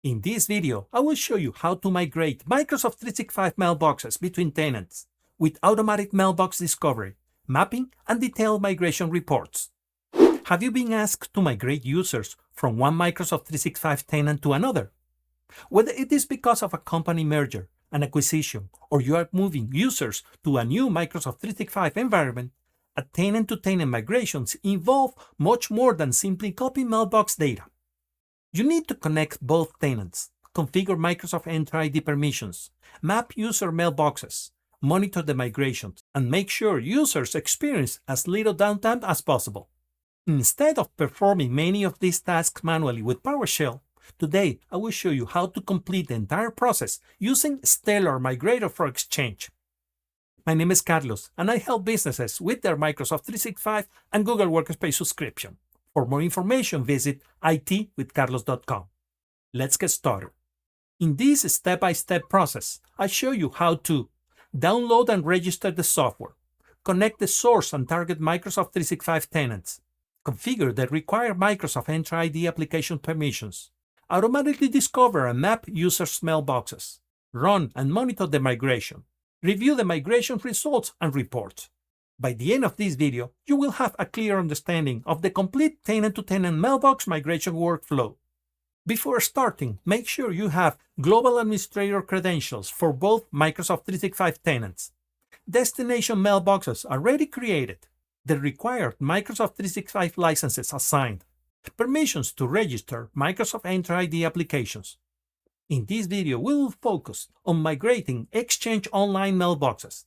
In this video, I will show you how to migrate Microsoft 365 mailboxes between tenants with automatic mailbox discovery, mapping, and detailed migration reports. Have you been asked to migrate users from one Microsoft 365 tenant to another? Whether it is because of a company merger, an acquisition, or you are moving users to a new Microsoft 365 environment, a tenant-to-tenant migrations involve much more than simply copying mailbox data. You need to connect both tenants, configure Microsoft Entra ID permissions, map user mailboxes, monitor the migrations, and make sure users experience as little downtime as possible. Instead of performing many of these tasks manually with PowerShell, today I will show you how to complete the entire process using Stellar Migrator for Exchange. My name is Carlos, and I help businesses with their Microsoft 365 and Google Workspace subscription. For more information, visit itwithcarlos.com. Let's get started. In this step-by-step process, I show you how to download and register the software, connect the source and target Microsoft 365 tenants, configure the required Microsoft Entra ID application permissions, automatically discover and map users' mailboxes, run and monitor the migration, review the migration results and reports. By the end of this video, you will have a clear understanding of the complete tenant-to-tenant mailbox migration workflow. Before starting, make sure you have global administrator credentials for both Microsoft 365 tenants. Destination mailboxes are already created, the required Microsoft 365 licenses assigned, permissions to register Microsoft Entra ID applications. In this video, we will focus on migrating Exchange Online mailboxes.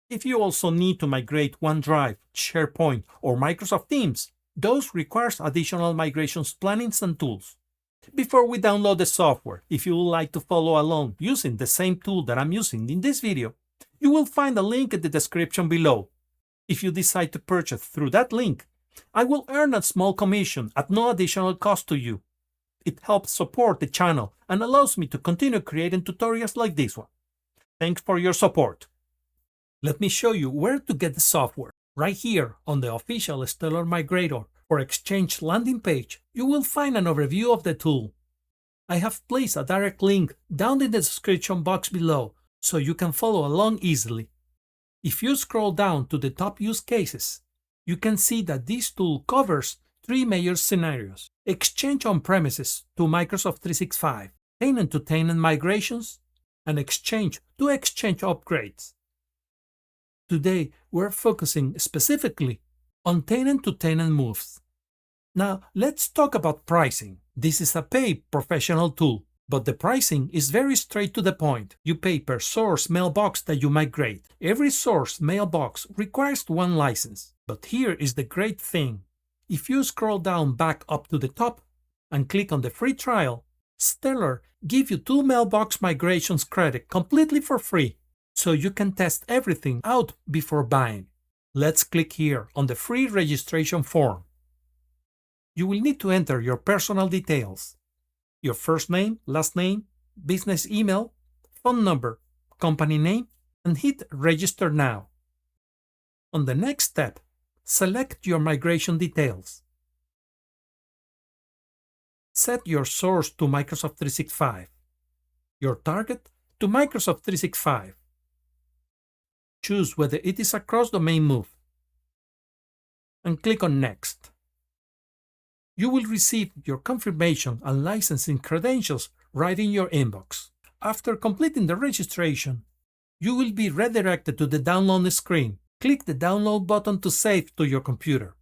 If you also need to migrate OneDrive, SharePoint, or Microsoft Teams, those requires additional migrations plannings and tools. Before we download the software, if you would like to follow along using the same tool that I'm using in this video, you will find a link in the description below. If you decide to purchase through that link, I will earn a small commission at no additional cost to you. It helps support the channel and allows me to continue creating tutorials like this one. Thanks for your support. Let me show you where to get the software. Right here on the official Stellar Migrator or Exchange landing page, you will find an overview of the tool. I have placed a direct link down in the description box below so you can follow along easily. If you scroll down to the top use cases, you can see that this tool covers three major scenarios: Exchange on-premises to Microsoft 365, tenant-to-tenant migrations, and Exchange to Exchange upgrades. Today, we're focusing specifically on tenant-to-tenant moves. Now, let's talk about pricing. This is a paid professional tool, but the pricing is very straight to the point. You pay per source mailbox that you migrate. Every source mailbox requires one license. But here is the great thing. If you scroll down back up to the top and click on the free trial, Stellar gives you 2 mailbox migrations credit completely for free, so you can test everything out before buying. Let's click here on the free registration form. You will need to enter your personal details: your first name, last name, business email, phone number, company name, and hit Register Now. On the next step, select your migration details. Set your source to Microsoft 365, your target to Microsoft 365. Choose whether it is a cross-domain move, and click on Next. You will receive your confirmation and licensing credentials right in your inbox. After completing the registration, you will be redirected to the download screen. Click the download button to save to your computer.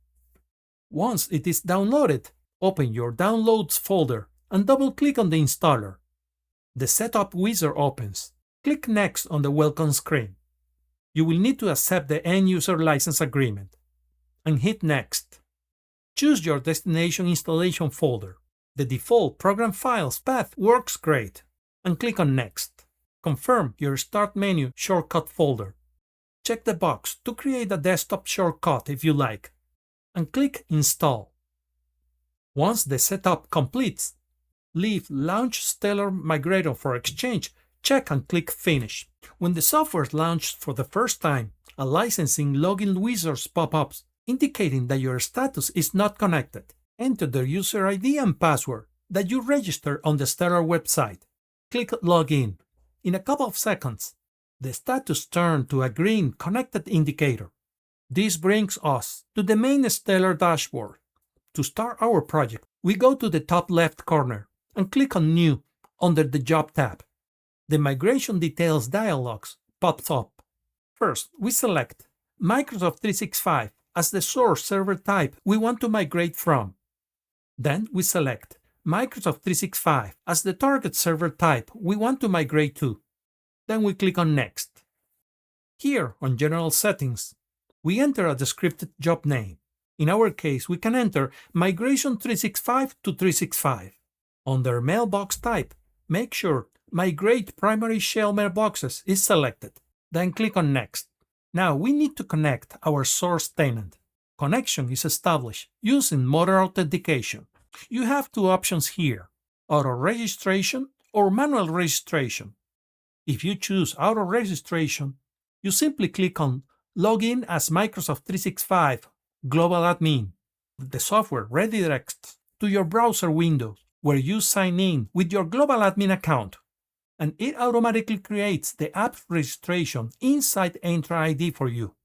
Once it is downloaded, open your Downloads folder and double-click on the installer. The Setup wizard opens. Click Next on the welcome screen. You will need to accept the end-user license agreement and hit Next. Choose your destination installation folder. The default program files path works great, and click on Next. Confirm your Start menu shortcut folder. Check the box to create a desktop shortcut if you like, and click Install. Once the setup completes, leave Launch Stellar Migrator for Exchange, check and click Finish. When the software is launched for the first time, a licensing login wizard pop-ups indicating that your status is not connected. Enter the user ID and password, that you registered on the Stellar website. Click Login. In a couple of seconds, the status turned to a green connected indicator. This brings us to the main Stellar dashboard. To start our project, we go to the top left corner and click on New under the Job tab. The Migration Details dialog pops up. First, we select Microsoft 365 as the source server type we want to migrate from. Then we select Microsoft 365 as the target server type we want to migrate to. Then we click on Next. Here on General Settings, we enter a descriptive job name. In our case, we can enter Migration 365 to 365. Under Mailbox Type, make sure Migrate Primary Shell Mailboxes is selected. Then click on Next. Now we need to connect our source tenant. Connection is established using modern authentication. You have two options here, auto registration or manual registration. If you choose auto registration, you simply click on Login as Microsoft 365 Global Admin. The software redirects to your browser window where you sign in with your Global Admin account, and it automatically creates the app registration inside Entra ID for you.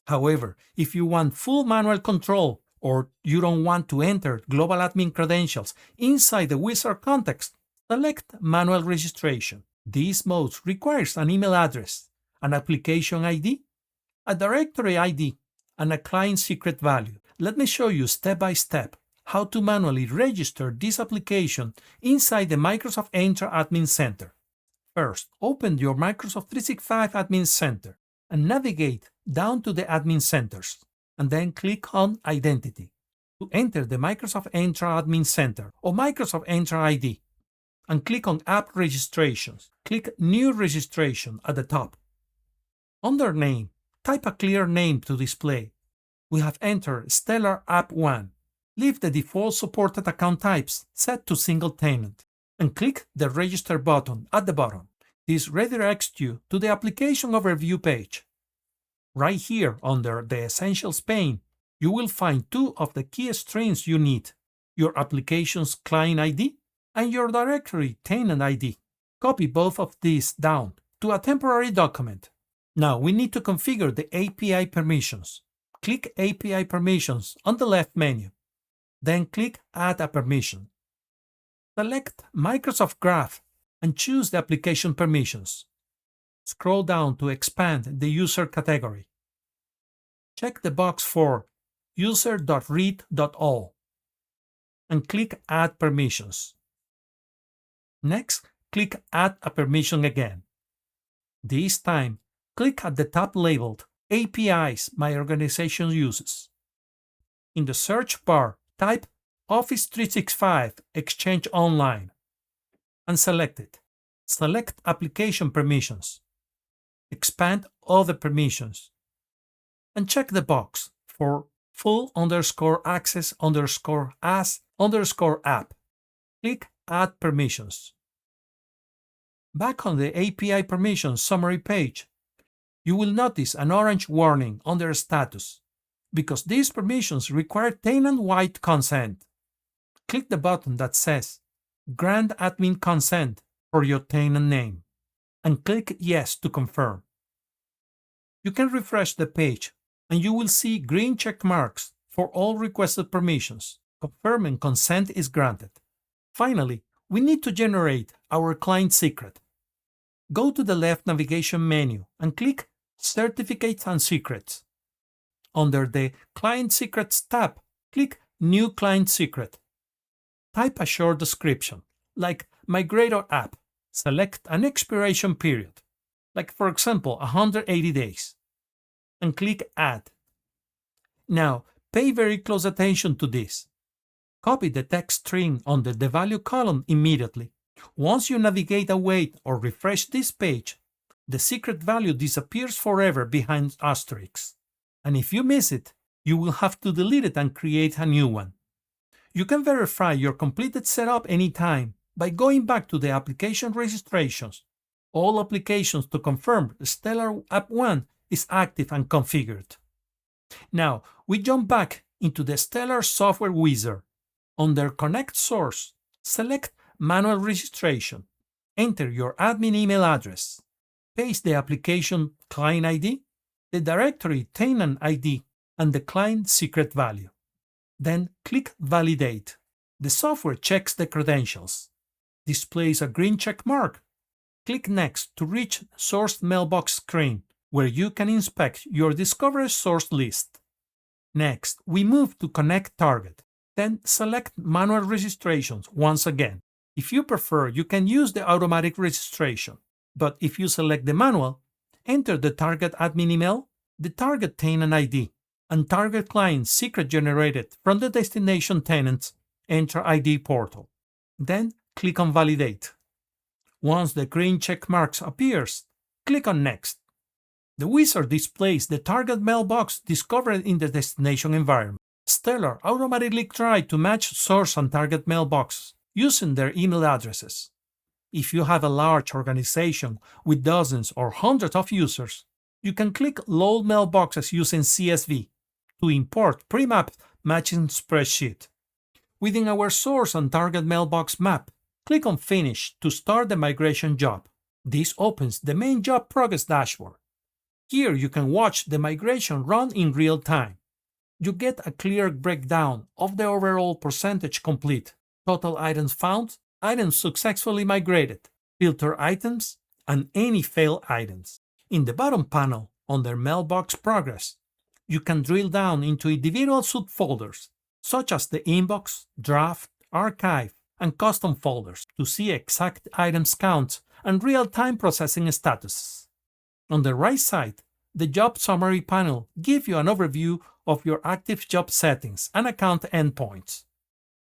However, if you want full manual control or you don't want to enter Global Admin credentials inside the wizard context, select Manual Registration. This mode requires an email address, an application ID, a directory ID, and a client secret value. Let me show you step by step how to manually register this application inside the Microsoft Entra Admin Center. First, open your Microsoft 365 Admin Center and navigate down to the Admin Centers, and then click on Identity to enter the Microsoft Entra Admin Center or Microsoft Entra ID, and click on App Registrations. Click New Registration at the top. Under Name, type a clear name to display. We have entered Stellar App 1. Leave the default supported account types set to single tenant, and click the Register button at the bottom. This redirects you to the Application Overview page. Right here under the Essentials pane, you will find two of the key strings you need, your application's client ID and your directory tenant ID. Copy both of these down to a temporary document. Now we need to configure the API permissions. Click API Permissions on the left menu. Then click Add a Permission. Select Microsoft Graph and choose the application permissions. Scroll down to expand the user category. Check the box for user.read.all and click Add Permissions. Next, click Add a Permission again. This time, click at the top labeled APIs my organization uses. In the search bar, type Office 365 Exchange Online and select it. Select Application Permissions. Expand Other Permissions and check the box for full_access_as_app. Click Add Permissions. Back on the API Permissions summary page, you will notice an orange warning under Status because these permissions require tenant-wide consent. Click the button that says Grant Admin Consent for your tenant name and click Yes to confirm. You can refresh the page and you will see green check marks for all requested permissions, confirming consent is granted. Finally, we need to generate our client secret. Go to the left navigation menu and click Certificates and Secrets. Under the Client Secrets tab, click New Client Secret. Type a short description, like Migrator app. Select an expiration period, like for example 180 days, and click Add. Now, pay very close attention to this. Copy the text string under the value column immediately. Once you navigate away or refresh this page, the secret value disappears forever behind asterisks. And if you miss it, you will have to delete it and create a new one. You can verify your completed setup anytime by going back to the application registrations. All applications to confirm Stellar App 1 is active and configured. Now, we jump back into the Stellar Software Wizard. Under Connect Source, select Manual Registration. Enter your admin email address. Paste the application client ID, the directory tenant ID, and the client secret value. Then click Validate. The software checks the credentials. Displays a green check mark. Click Next to reach Sourced Mailbox screen, where you can inspect your Discover source list. Next, we move to Connect Target. Then select Manual Registrations once again. If you prefer, you can use the automatic registration. But if you select the manual, enter the target admin email, the target tenant ID, and target client secret generated from the destination tenant's Entra ID portal. Then click on Validate. Once the green check marks appears, click on Next. The wizard displays the target mailbox discovered in the destination environment. Stellar automatically tried to match source and target mailboxes using their email addresses. If you have a large organization with dozens or hundreds of users, you can click Load Mailboxes using CSV to import pre-mapped matching spreadsheet. Within our source and target mailbox map, click on Finish to start the migration job. This opens the main job progress dashboard. Here you can watch the migration run in real time. You get a clear breakdown of the overall percentage complete, total items found, items successfully migrated, filter items, and any failed items. In the bottom panel, under Mailbox Progress, you can drill down into individual subfolders, such as the Inbox, Draft, Archive, and Custom folders to see exact items counts and real-time processing statuses. On the right side, the Job Summary panel gives you an overview of your active job settings and account endpoints.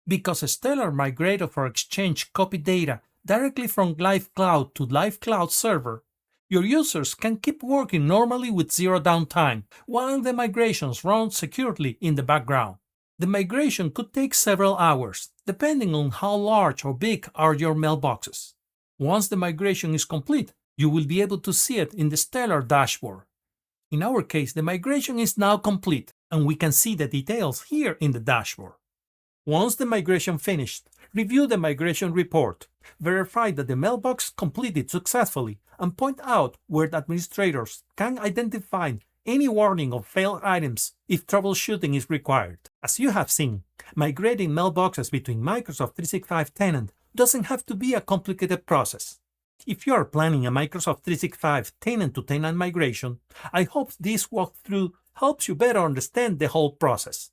Because Stellar Migrator for Exchange copy data directly from Live Cloud to Live Cloud server, your users can keep working normally with zero downtime while the migrations run securely in the background. The migration could take several hours, depending on how large or big are your mailboxes. Once the migration is complete, you will be able to see it in the Stellar dashboard. In our case, the migration is now complete, and we can see the details here in the dashboard. Once the migration finished, review the migration report, verify that the mailbox completed successfully, and point out where the administrators can identify any warning of failed items if troubleshooting is required. As you have seen, migrating mailboxes between Microsoft 365 tenant doesn't have to be a complicated process. If you are planning a Microsoft 365 tenant-to-tenant migration, I hope this walkthrough helps you better understand the whole process.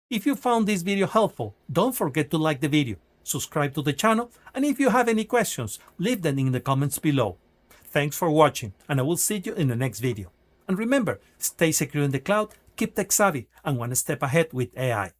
If you found this video helpful, don't forget to like the video, subscribe to the channel, and if you have any questions, leave them in the comments below. Thanks for watching, and I will see you in the next video. And remember, stay secure in the cloud, keep tech savvy, and one step ahead with AI.